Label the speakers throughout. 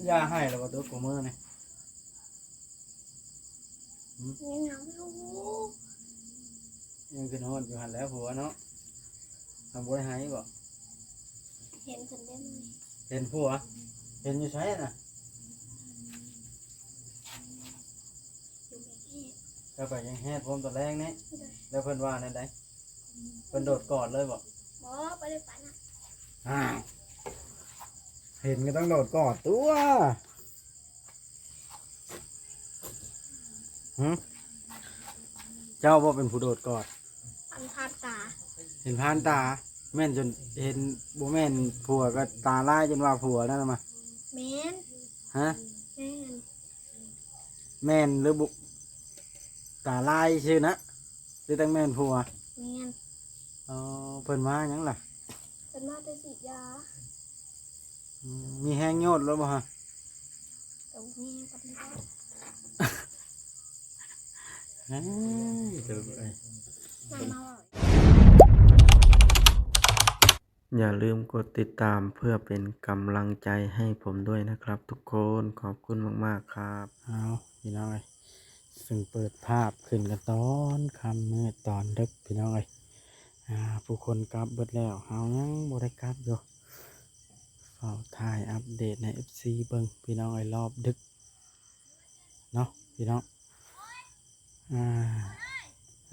Speaker 1: ยาให้แล้วว่าตัวกูมือนี่
Speaker 2: ยังไม่รู้
Speaker 1: ยังขึ้นฮอดอยู่หันแล้วผัวเนาะทำบ่ได้ให้บ่
Speaker 2: เห็นคนได้ไหม
Speaker 1: เห็นผัวเห็นอยู่ใช่น่ะ
Speaker 2: อยู่ในเฮ็ด
Speaker 1: ก็ไปยังแฮดพร้อมตอนแรกนี่แล้วเพิ่นว่านั่นได้เพิ่นโดดกอดเลยบ่
Speaker 2: บ่ไปเลยฝันอ่ะ
Speaker 1: อ้าวเห็นก็ต้องโดดกอดตัวเจ้าบ่เป็นผู้โดดกอด
Speaker 2: อันพาดตา
Speaker 1: เห็นผ่านตาแม่นจนเห็นบ่แม่นผัวก็ตาลายจนว่าผัวนั่นน่ะมา
Speaker 2: แมน
Speaker 1: ฮะ
Speaker 2: แมน
Speaker 1: แม่นหรือบุตาลายชื่อนะหรือตั้งแม่นผัว
Speaker 2: แมน
Speaker 1: อ๋อเพิ่นมาหยังล่ะ
Speaker 2: เป็นมาแต่ฉีดยา
Speaker 1: มีแห้งโยดแล้วบ่ฮะ
Speaker 2: กับแม่กับน้อง
Speaker 1: เฮ้ยเดี๋ยวเอ้ย
Speaker 2: มาเมา
Speaker 3: อย่าลืมกดติดตามเพื่อเป็นกำลังใจให้ผมด้วยนะครับทุกคนขอบคุณมากๆครับ
Speaker 1: เอาพี่น้องเอ้ยซึ่งเปิดภาพขึ้นกันตอนค่ำมืดตอนดึกพี่น้องเอ้ยผู้คนกลับเบิดแล้วเฮายังบ่ได้กลับอยู่เฝ้าถ่ายอัปเดตใน FC เบิ่งพี่น้องเอ้ยรอบดึกเนาะพี่น้องห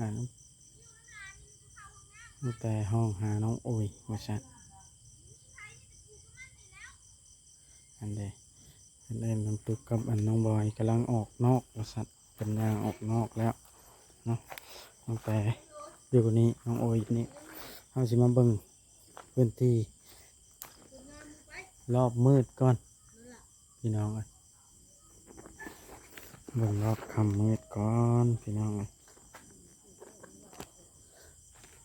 Speaker 1: าน้องแต่ห้องหาน้องโอ้ยว่าซั่นอันเดอันเล่นน้องตุ๊กกับอันน้องบอยกำลังออกนอกว่าซั่นเป็นยางออกนอกแล้วเนาะน้องแต่อยู่นี่น้องโอ้ยอยู่นี่เฮาสิมาเบิ่งพื้นที่รอบมืดก่อนพี่น้องเอ้ยเบิ่งรอบค่ำมืดก่อนพี่น้องเอ้ย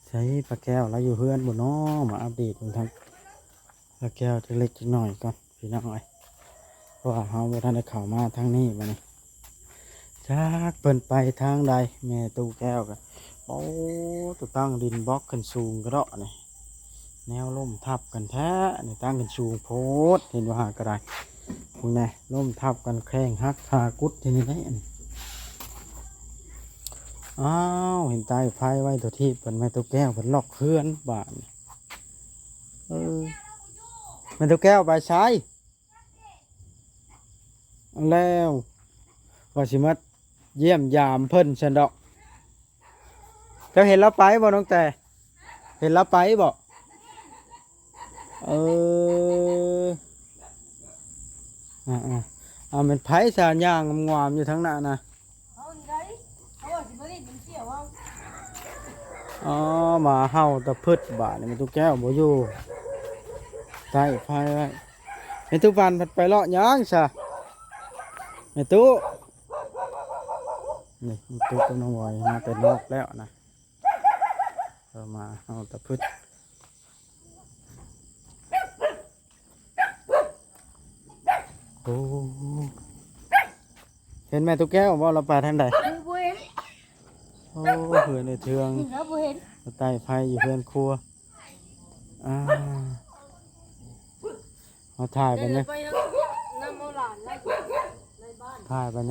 Speaker 1: ใช้ปลาแก้วแล้วอยู่เพื่อนบนน้อมาอัปเดตดูทั้งปลาแก้วเล็กๆหน่อยก่อนพี่น้องเอ้ยเพราะว่าเฮาบ่ทันได้เข้ามาทางนี้บัดนี้จักเพิ่นไปทางใดแม่ตู้แก้วก็โอ้ตัวตั้งดินบล็อกขึ้นสูงกระเดาะนี่แนวล่มทับกันแท้นี่ตั้งขึ้นสูงโพดเห็นว่าหากระไดพวกนี้ล่มทับกันแข้งหักขากุดที่นี่ได้อันนี้อ้าวเห็นตายไฟไว้ตัวที่เป็นแม่ตัวแก้วเป็นล็อกเคลื่อนบ้านแม่ตัวแก้วไปใช้แล้วว่าสิมาเยี่ยมยามเพิ่นฉันดอกเจ้าเห็นแล้วไปบ่น้องแต่เห็นแล้วไปบ่มันไผ่สารย่างงามๆอยู่ทั้งหน้านะอ๋อมาเห่าตะพืชบาทนี่มันตุ๊กแก้วบ่อยู่ใต้ไฟไว้ไอ้ตุ๊กฟันไปเลาะย่างซะไอ้ตุ๊กนี่ตุ๊กน้องวอยมาแต่นอกแล้วนะมาเห่าตะพืชโอ้เห็นไหมตุ๊กแก้วว่าเราไปทางใดโอ้เพื่อนในเทืองใต้ไฟอยู่เพื่อนครัวมาถ่ายบรรย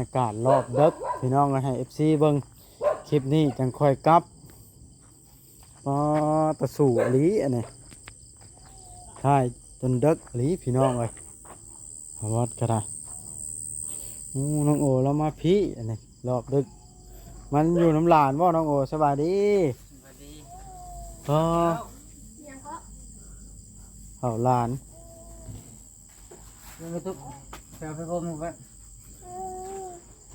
Speaker 1: ากาศรอบดึกพี่น้องให้ FC เบิ่งคลิปนี้จังค่อยกลับตะสู่อลีอันนี้ถ่ายจนดึกอลีพี่น้องเลยวัดก็ได้น้องโอเรามาพี่อันนี้รอบดึกมันอยู่น้ำหลานว่าน้องโอสบายดี
Speaker 4: สวัสดี
Speaker 2: ยังก็
Speaker 1: เอาหลาน
Speaker 4: ยังไม่ทุกแปลไปพบมึงไป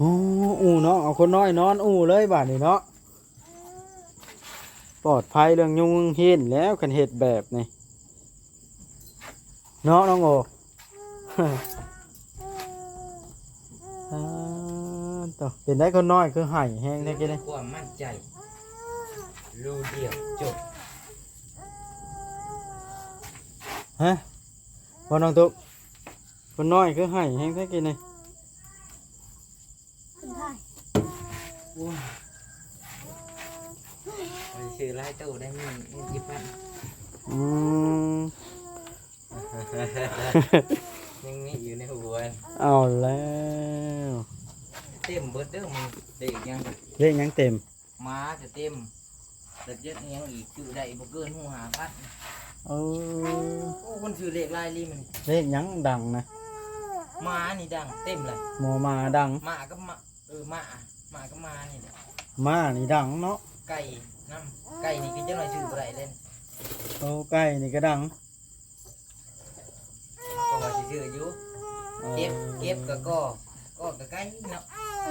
Speaker 1: อูเนาะเอาคนน้อยนอนเลยบ้านนี้เนาะปลอดภัยเรื่องยุงเห็นแล้วกันเหตุแบบนี้เนาะน้องโอต่อเป็นได้คนน้อยคือไห่แห้งได้กี่ได้
Speaker 4: ความมั่นใจรู้เดียวจบ
Speaker 1: ฮะพอน้องตุ๊กคนน้อยคือไห่แห้งได้กี่ได้
Speaker 2: เป็นไทย
Speaker 4: มันชื่อไล่ตู้ได้เงินยิบมันยังนี่อยู่ในหัว
Speaker 1: เอาแล้ว
Speaker 4: เต็มเบิดเด้อมึงเด็กยัง
Speaker 1: เลขยังเต็ม
Speaker 4: ม้าจะเต็มเด็กเยอะยังอีกชื่อได้บ่เกินหูหาพัด
Speaker 1: เออ
Speaker 4: โอ้คนชื่อเลขลายลีมัน
Speaker 1: เลขยังดังนะ
Speaker 4: ม้านี่ดังเต็มเลย
Speaker 1: หมอมาดัง
Speaker 4: ม้าก็ม้าม้าก็ม้านี่แหละ
Speaker 1: มานี่ดังเนาะ
Speaker 4: ไก่น้ำไก่นี่ก็จะหน่อยชื่อบ่ได้เล่น
Speaker 1: โอ้ไก่นี่ก็ดัง
Speaker 4: ก็ว่าสิชื่ออยู่
Speaker 1: เออ
Speaker 4: เก็บก็ไก่เนาะ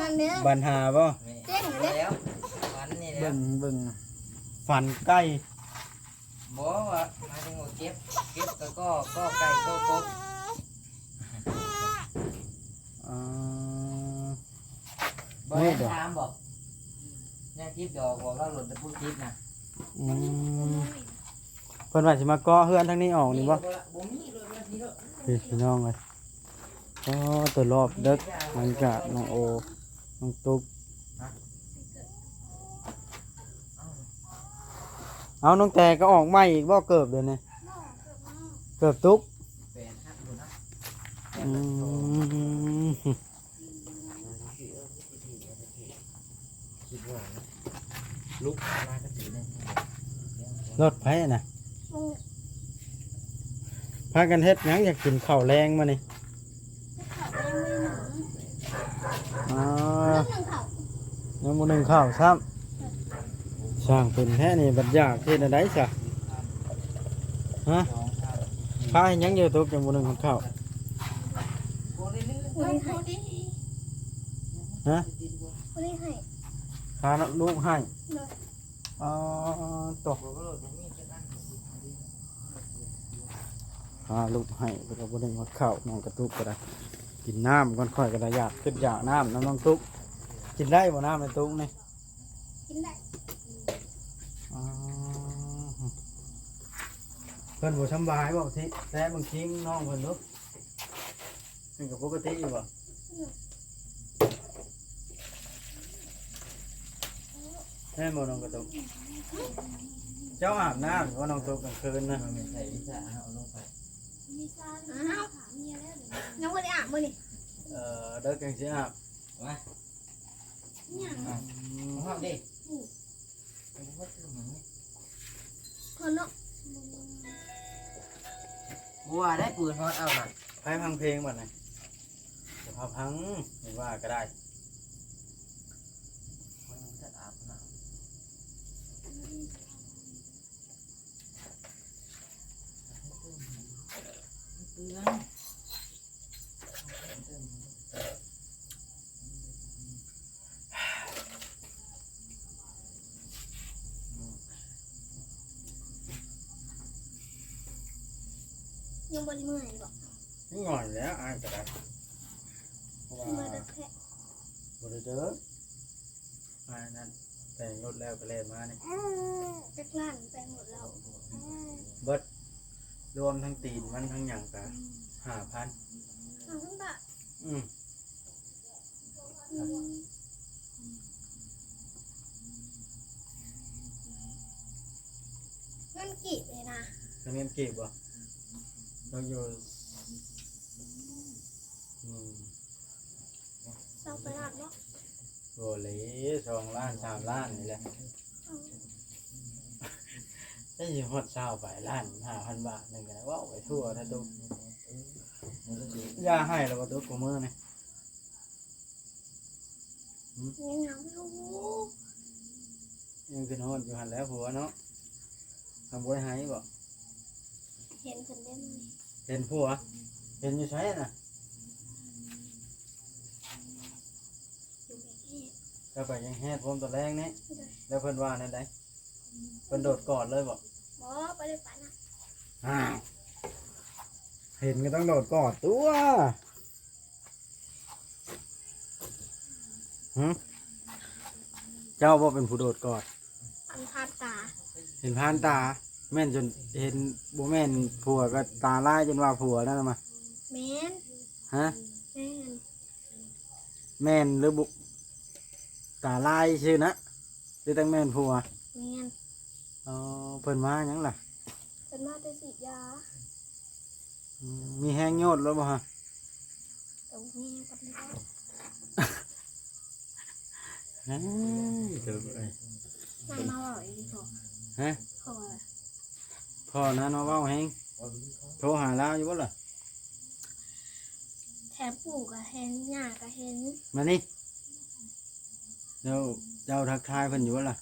Speaker 2: อันเนี้ย
Speaker 1: บันหาบ่
Speaker 4: แม่
Speaker 2: เจ๊งเลย
Speaker 4: แล้ววันนี้แล้
Speaker 1: เบิ่
Speaker 4: ว
Speaker 1: งเบิ่งฟันไก่
Speaker 4: บ่ว่ามาถึงว่าเก็บก็ไก่ก็กบ
Speaker 1: อ่า
Speaker 4: บ่
Speaker 1: นี่
Speaker 4: ได้
Speaker 1: เด้อ
Speaker 4: ถามบอกยังคลิปดอกบอกเราหลุดแต่พูดคลิปนะ
Speaker 1: อืมเพิ่นว่าสิมาก่อเฮือนทางนี้ออกนี่บ่
Speaker 4: บ่มีเลยบ่มีเลย
Speaker 1: พี่น้องเอ้ยก็ตัวรอบเด็กมันกะน้องโอน้องตุ๊กเอาน้องแต่ก็ออกใหม่อีกบ่เกิบเดี๋ยวนี้เกิบตุ๊ก
Speaker 4: แปดห้าคนนะ
Speaker 1: อืม
Speaker 4: คิดว่านะลุกมากระสีเลย
Speaker 1: รถไผน่ะ
Speaker 2: มึง
Speaker 1: พากันเฮ็ดหยังอยากกินข้าวแรงมานี่
Speaker 2: จะขับไปหนึ่ง
Speaker 1: ยังบ่นึ่งข้าวซ้ำสร้างเป็นแท้นี่บัดยากเฮ็ดอันใดซะฮะพาให้หยังอยู่ตุ๊กยังบ่นึ่งข้าว
Speaker 2: คนที่ให้
Speaker 1: ฮะ
Speaker 2: คนที่ให้
Speaker 1: พาลูกให้
Speaker 2: เนาะ
Speaker 1: อ๋อตกพาลูกให้แล้วก็บ่ได้มาข้าวน้องกระตุกก็ได้กินน้ำก่อนค่อยก็ได้อยากขึ้นอยากน้ำน้องตุ๊กกินได้บ่น้ำในตุ๊กนี่
Speaker 2: กินได้
Speaker 1: อ๋อเพิ่นบ่สำบายบ่ทิแต่บางทีน้องเพิ่นลูกเพิ่นก็ปกติอยู่บ่แม่นบ่น้องกระตุกเจ้าอาบน้ำหรือว่าน้องตุ๊กกลางคืนนะ
Speaker 4: มันไม่ใช่วิชาเอาลงไป
Speaker 2: อ้าวน้องคนที่อาบมือนี่
Speaker 1: เด้อกังสิอาบ
Speaker 4: มา
Speaker 2: เนี่ย
Speaker 4: ห้องดิเป็นวัตถุเหมือน
Speaker 2: คนเนาะ
Speaker 4: บัวได้ปืนฮอดเอาหน่อย
Speaker 1: ให้พังเพลงบ่น่ะจะพาพังหรือว่าก็ได้
Speaker 4: มันจะอาบน้ำเตือน
Speaker 2: ยังบริเมื่อยบอก
Speaker 1: นี่งอนแล้วอายก็ได้เพราะว่า
Speaker 2: เมื่อยแต่แค่
Speaker 1: บ่ได้เจอมานั่นแต่งรถแล้วก็เล่นมานี่
Speaker 2: จักลั่นไปหมดแล้ว
Speaker 1: เบิดรวมทั้งตีนมันทั้งหยังก็5,000
Speaker 2: เอาทั้งบะ
Speaker 1: อืม
Speaker 2: เงินกี่เลยนะ
Speaker 1: จะเงินเก็บบ่เราอยู่
Speaker 2: เศร้าไปลาดเนาะ
Speaker 1: โอ้เลย2 ล้าน3 ล้านนี่แหละได้ยินฮอดเช้าไปล้าน5,000 บาทนึงก็ได้เว้าไปทั่วถ้าตุกอย่าให้แล้วบ่ตุกกูมื้อนี่
Speaker 2: ยังเหงาอยู่
Speaker 1: ยังขึ้นฮอดอยู่หั่นแล้วผัวเนาะทำบ่ได้ให้บ่
Speaker 2: เห็นคนเล่นไหม
Speaker 1: เห็นผัวเห็นอยู่ใช้น่ะ
Speaker 2: อยู่ในแห่
Speaker 1: ก็ไปยังแฮดพร้อมตัวแรงนี่แล้วเพิ่นว่านั่นได้เพิ่นโดดกอดเลยบ่
Speaker 2: บอไปเลยไปนะ
Speaker 1: อ้าวเห็นก็ต้องโดดกอดตัวหึเจ้าบ่เป็นผู้โดดกอด
Speaker 2: ปันพาดตา
Speaker 1: เห็นผ่านตาแม่นจนเห็นบ่แม่นผัวก็ตาลายจนว่าผัวนั่นน่ะมา
Speaker 2: แมน
Speaker 1: ฮะ
Speaker 2: แมน
Speaker 1: แม่นหรือบุตาลายชื่อนะหรือตั้งแม่นผัว
Speaker 2: แมน
Speaker 1: อ๋อเพิ่นมาหยังล่ะ
Speaker 2: เป็นมาแต่ฉีดยา
Speaker 1: มีแห้งโยดแล้วบ่ฮะ
Speaker 2: ก ตัวแม่กับลูก
Speaker 1: เฮ้ยเดี๋ยวเอ้ย
Speaker 2: นั่งมาบ่อยดีกว่า
Speaker 1: ฮะ
Speaker 2: เพราะว่า
Speaker 1: พ่อนะน้องเว้าแฮงโทรหาเราอยู่บ่ล่ะ
Speaker 2: แถมปู่ก็เห็นย่าก็เห็น
Speaker 1: มานี่เดี๋ยวเจ้าทักทายเพิ่นอยู่บ่ล่ะ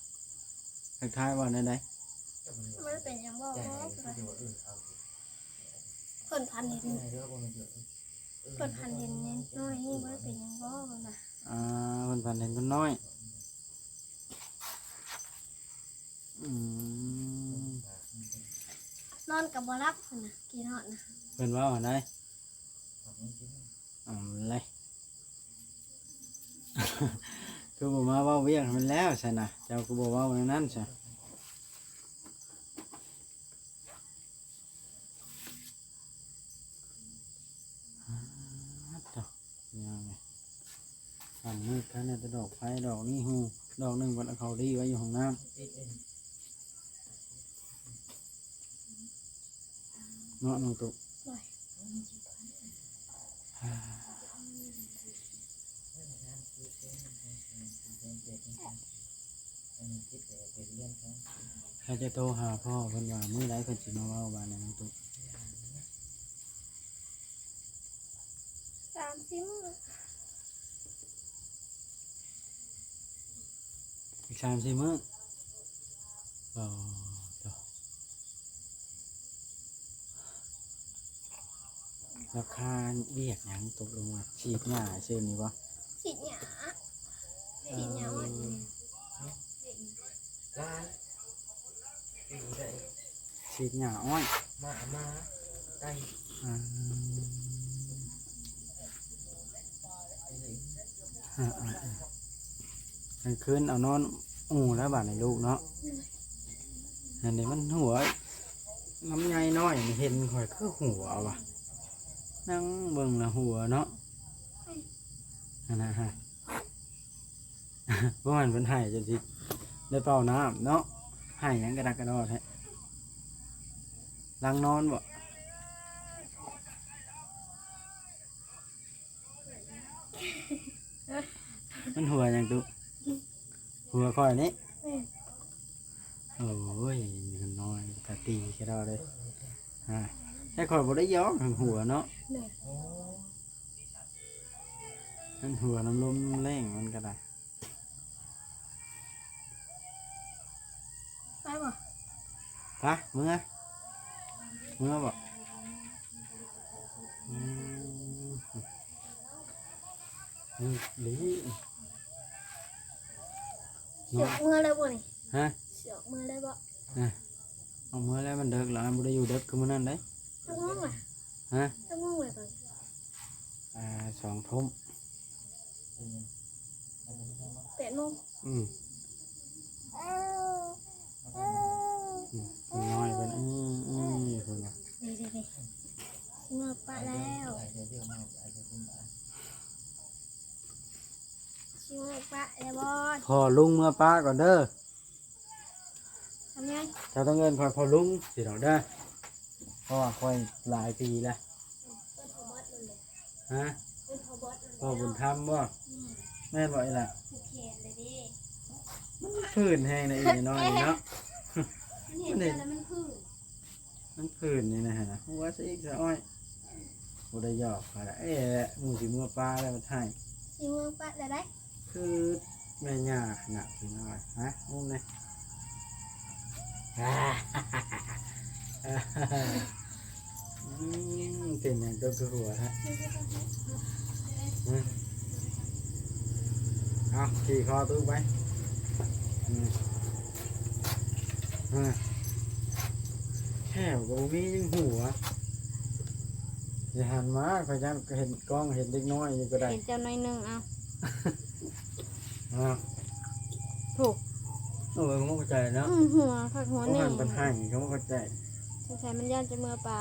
Speaker 1: ทักทายว่าไหน
Speaker 2: มันเป็นหยังบ่เพิ่นพันเห็นเพิ่นพันเห็นน้อยนี่มันเป็นหยังบ่กันน่ะ
Speaker 1: เพิ่นฝันเห็นเพิ่นน้อยอืม
Speaker 2: นอนกับบ่รับเพิ่นน่ะกี่นอนน่ะ
Speaker 1: เพิ่นเว่าไหนเลย คือบ่มาเว้าเวียงให้มันแล้วใช่น่ะเจ้าก็บ่เว้าในนั้นใช่ยังไงอันนี้กันเนี่ยจะดอกไฟดอกนี้ฮูดอกหนึงวันเอาเขาดีไว้อยู่ห้องน้ำเนาะน้องตุ๊ก เขาจะโทรหาพ่อเพิ่นว่ามื้อใดเพิ่นสิมาเว้าบ้านน้องตุ๊ก
Speaker 2: 30 มื้อ
Speaker 1: อีก3-4 มื้อต่อราคาเวียกหยังตกลงมาฉีดหญ้าซื่อนี่บ่
Speaker 2: สิหยาสิหยาว่า
Speaker 4: ร้านปีได้
Speaker 1: ฉีดหญ้าอ้อย
Speaker 4: มาไก่
Speaker 1: อ่าๆกลางคืนเอานอนอู่แล้วบาดในลูกเนาะอันนี้มันหัวน้ำใหญ่น้อยนี่เห็นข่อยคือหัวว่ะนั่งเบิ่งละหัวเนาะอันนะฮะ เพราะมันเป็นไห้จนสิได้เป่าน้ำเนาะไห้หยังกระดักกระดอแท้ลังนอนบ่มันหัวหยังตุหัวค่อยนี้โอ้ยมันน้อยตาตีกระดอเลยฮะแต่ข่อยบ่ได้ย้อนทางหัวเนาะ
Speaker 2: เนี่ย
Speaker 1: มันหัวน้ำลมแรงมันก็ได้
Speaker 2: ไปบ่
Speaker 1: ไปเมื่อบ่อืมนี่ดี
Speaker 2: เสือกมือเลยบ่นี่
Speaker 1: ฮะ
Speaker 2: เสือกมือเลยบ่
Speaker 1: เอาเมื่อแล้วมันเด็กแล้วบ่ได้อยู่เด็กคือมื้อนั้นได้
Speaker 2: ทั้งง่วงอ่ะ
Speaker 1: ฮะ
Speaker 2: ทั้งง่วงเลยก่อน
Speaker 1: 2 ทุ่ม
Speaker 2: 8 โมง
Speaker 1: อืมน้อยเป็นคนละ
Speaker 2: ดีเมื่อปะแล้วชิเมื่อปะแล้วบ่
Speaker 1: พอลุงเมื่อป้าก่อนเด้อ
Speaker 2: ทำยัง
Speaker 1: เจ้าต้องเงินคอยพอลุงสิดอกเด้อเพราะว่าคอยหลายปีแล้ว
Speaker 2: เป็นพอบอสนั่นเลย
Speaker 1: ฮะ
Speaker 2: เป็นพอบอสนั่น
Speaker 1: พ่อบุญธรรมบ่แม่นบ่อีหล่ะ
Speaker 2: ผูกแขนเลยดิ
Speaker 1: พื้นแห้งในอีกน้อยนี่เนาะ
Speaker 2: มันเห็นแล้วมันพื้น
Speaker 1: มันพื้นนี่นะฮะหัวซะอีกซะอ้อยบ่ได้หยอกค่ะเอ๊ะหมู่สิเมื่อป้าแล้วมันให้
Speaker 2: ชิเมื่อปะแล้วได้
Speaker 1: คือแม่ย่าขนาดพี่น้อยฮะงงเลยเป็นอย่างตัวคือหัวฮะเอาขี่คอตู้ไปแค่ก็มียังหัวอย่าหันมาพยายามเห็นกล้องเห็นเด็กน้อยอยู่ก็ได้
Speaker 2: เห็นเจ้าน้อยนึงเอา
Speaker 1: อ้าว
Speaker 2: ถูก
Speaker 1: โอ้ยเขาไม่เข้าใจเนาะ
Speaker 2: หัวผักหัว
Speaker 1: เขา
Speaker 2: หนึ่
Speaker 1: หั
Speaker 2: ง
Speaker 1: นปัญหาเขาไม่เข้าใจ
Speaker 2: สงสัยมันย่านจะเมื่อปะ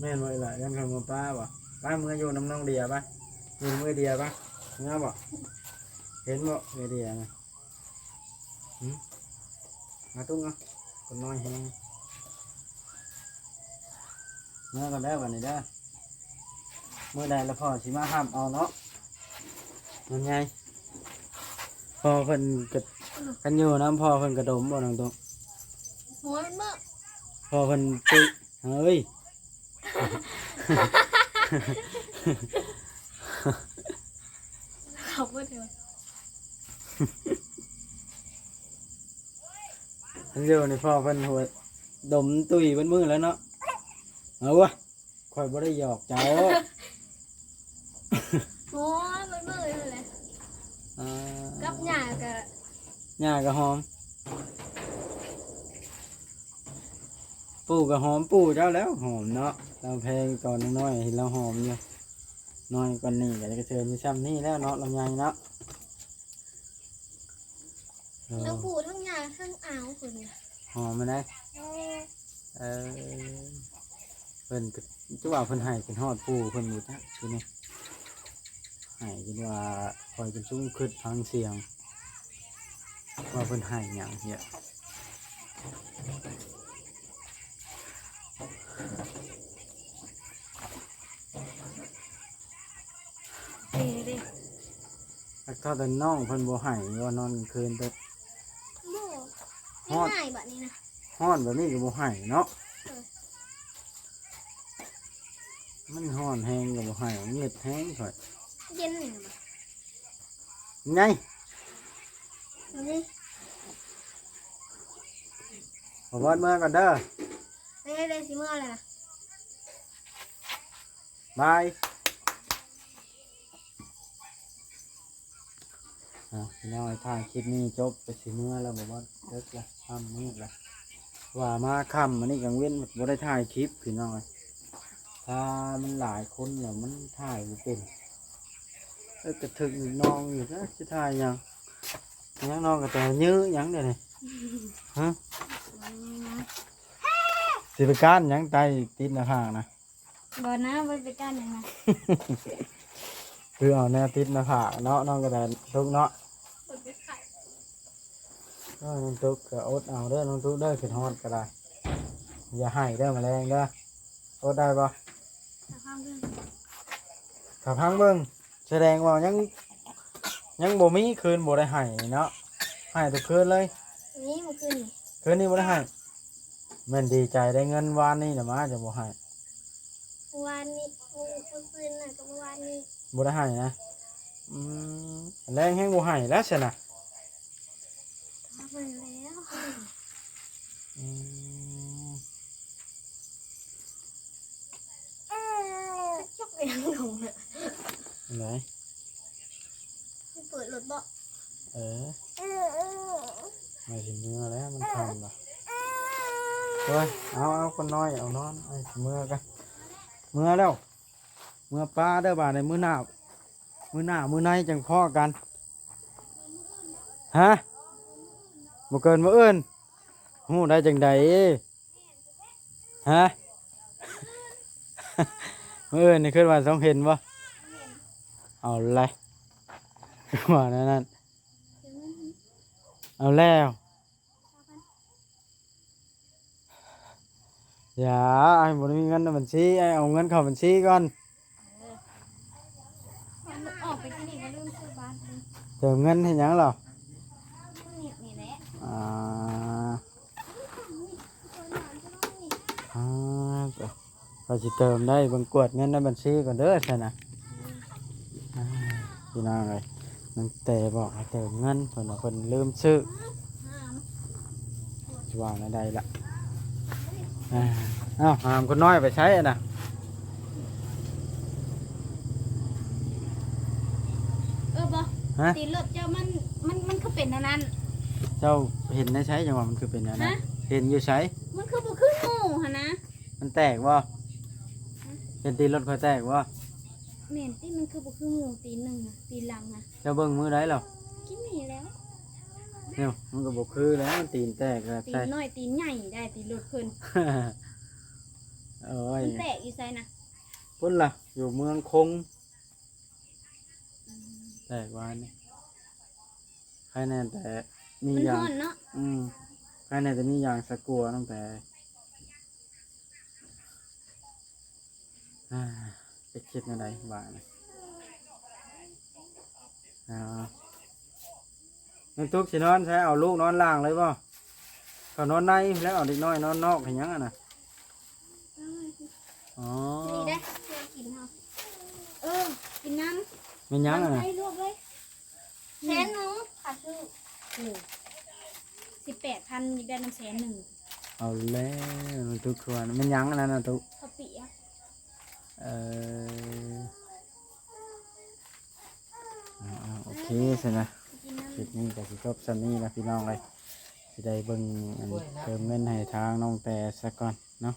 Speaker 1: แม่นไว้ละยันคำว่าป้าบ่ป้าเมื่ออยู่น้ำน้องเดียป่ะอยู่เมื่อเดียป่ะเมื่อบ่เห็นบ่เมื่อเดียนะมาตุ้งอ่ะคนน้อยแฮงเมื่อกันได้วันนี้ได้อ เมื่อใดแล้วพ่อสิมาห้ามเอาเนาะมันไงพ่อเพิ่นก็กันอยู่น้ำพ่อเพิ่นกระดมบ่น้องตรง
Speaker 2: หัวมันเมื่อ
Speaker 1: พ่อเพิ่นติเฮ้ย
Speaker 2: เขาพูดเถอะ
Speaker 1: กันอยู่ในพ่อเพิ่นหัวดมตุยเพิ่นมือแล้วเนาะเอาวะข่อยบ่ได้หยอกเจ้า
Speaker 2: หัวมันเมื่อเลย
Speaker 1: อ่า
Speaker 2: กับหยากับ
Speaker 1: หญ้าก็หอมปู่ก็หอมปู่เจ้าแล้วหอมเนาะเราแพงตอนน้อยๆเห็นเราหอมอยู่น้อยกว่านี้ก็จะเชิญมีซ้ำนี่แล้วเนาะลำไยเนาะเออ
Speaker 2: ทั้งปูทั้งหยาทั้งอ่าวคน
Speaker 1: หอมมาได้เออเพิ่นก็จังว่าเพิ่นให้เป็นฮอดปู่เพิ่นอยู่นะคือนี่ให้จนว่าคอยเป็นซุ้มขึ้นฟังเสียงว่าเพิ่นให้หยังเหี้ย
Speaker 2: ดี
Speaker 1: แล้วก็แต่น้องเพิ่นบ่ให้ว่านอนกลางคืนแต่
Speaker 2: โม่ง่ายแบบนี้นะ
Speaker 1: ฮ้อนแบบนี้ก็บ่ให้เนาะมันฮ้อนแฮงก็บ่ให้เงียดแฮงข่อย
Speaker 2: เย็นนี่นะ
Speaker 1: ไง
Speaker 2: นี่
Speaker 1: บ่วัดเมื่อก่อนเด้อ
Speaker 2: ได้สิเมื่อเลยนะ
Speaker 1: บายพี่น้องถ่ายคลิปนี้จบไปสิเมื่อแล้วบ่ว่าเลิกละค่ำมืดละว่ามาค่ำอันนี้กลางเว้นบ่ได้ถ่ายคลิปพี่น้องถ้ามันหลายคนแล้วมันถ่ายบ่เป็นกระถึกน้องอยู่นะสิถ่ายหยังน้องก็แต่ยื้อหยังเดี๋ยวนี้ฮะสิไปก้านหยังไตติดหน้าผากนะ
Speaker 2: บ่นะมันเป็นการยังไง
Speaker 1: คือเอาแนวติดหน้าผากเนาะน้องก็แต่ทุกเนาะน้องทุกก็อดเอาเด้อน้องทุกเด้อขึ้นฮอดก็ได้อย่าให้เด้อแมลงเด้ออดได้ปะถ้าพังเบิ่งแสดงว่ายังบ่มีคืนบ่ได้ให้เนาะให้ทุกคืนเลย
Speaker 2: นี่มันขึ้น
Speaker 1: คืนนี้บ่ได้ให้แม่นดีใจได้เงินวานนี้น่ะมาจะบ่ให้
Speaker 2: วันนี้คืนน่ะกับวันนี้
Speaker 1: บ่ได้ให้นะแรงแห้งบ่ให้แล้วใช่น่ะ
Speaker 2: ทำไปแล้ว
Speaker 1: อืม
Speaker 2: จกยังหลงอ่ะ
Speaker 1: ไหน
Speaker 2: เปิดรถบ่
Speaker 1: มาถึงเมื่อแล้วมันทำละเฮ้ยเอาคนน้อยเอานอนไอ้เมื่อกันเมื่อแล้วเมื่อป้าเด้อบาดในมื้อหน้ามื้อในจังพ่อกันฮะบ่เกินมื้ออื่นฮู้ได้จังใดฮะ มื้ออื่นนี่ขึ้นว่าต้องเห็นบ่เอาเลยว่านั่นเอาแล้วอย่าไอ้บ่ได้มีเงินในบัญชีไอ้เอาเงินเข้าบัญชีก่อน
Speaker 2: ออกไปที่นี่ก็เริ่มซื้อบ้าน
Speaker 1: เติมเงินให้หยังหรอ
Speaker 2: นี่แหละ
Speaker 1: อ่าเราจะเติมได้บังกวดเงินในบัญชีก่อนเด้อใช่นะพี่น้องเลยมันแต่บอกให้เติมเงินเพิ่นว่าเพิ่นลืมซื้อจะวางในใดละอ้าวหามคนน้อยไปใช้อะนะ
Speaker 2: บ่
Speaker 1: ฮะ
Speaker 2: ตีรถเจ้ามันคือเป็นอันนั้น
Speaker 1: เจ้าเห็นในใช้จังหวะมันคือเป็นอะไร
Speaker 2: ฮะ
Speaker 1: เห็นอยู่ใช้
Speaker 2: มันคือบ่คือหมูหั่นนะ
Speaker 1: มันแตกบ่เห็นตีรถค่อยแตกบ่
Speaker 2: แม่นที่มันคือบ่คือหมูตีหนึ่งน่ะตีหลังน่ะ
Speaker 1: เจ้าเบิ่งมือได้หรอ
Speaker 2: กินนี่แล้ว
Speaker 1: เนี่ยมันก็บอกคือแล้วมันตีนแตกแล้ว
Speaker 2: ตี
Speaker 1: ใช่
Speaker 2: น้อยตีใหญ่ได้ตีรถขึ้น
Speaker 1: โอ้ย
Speaker 2: มันแตกอยู่ไสนะ
Speaker 1: พุ่นล่ะอยู่เมืองคงแตกวานนี่ใครแน่แต่มี
Speaker 2: มัน
Speaker 1: อย่า
Speaker 2: ฮ้
Speaker 1: ง
Speaker 2: อนเนาะ
Speaker 1: ใครแน่แต่มีอย่างสะกัวตั้งแต่ ไปคิดอะไรบ้างน้องตุ๊กสินอนใช้เอาลูกนอนล่างเลยป่ะก็นอนในแล้วเอาเด็กน้อยนอนนอกเห็นยังอ่ะนะอ๋อ
Speaker 2: นี่ได้เพื่อกินเฮากินน้ำ
Speaker 1: เป็นยังอ่ะนะ
Speaker 2: ให้ลวกเลยแสนหนึ่งค่ะซื้อ18,000อีกได้น้ำ100,000
Speaker 1: เอาแล้วน้องตุ๊กควรมันยังอ่ะนะตุ๊ก
Speaker 2: ข้าวเปียก
Speaker 1: เออโอเคสินะ
Speaker 2: กินน้ำ
Speaker 1: คลิปนี้ก็สิจบสันนี้นะพี่น้องเลยสิได้เบิ่งอันเติมเงินให้ทางน้องแต่ซะก่อนเนาะ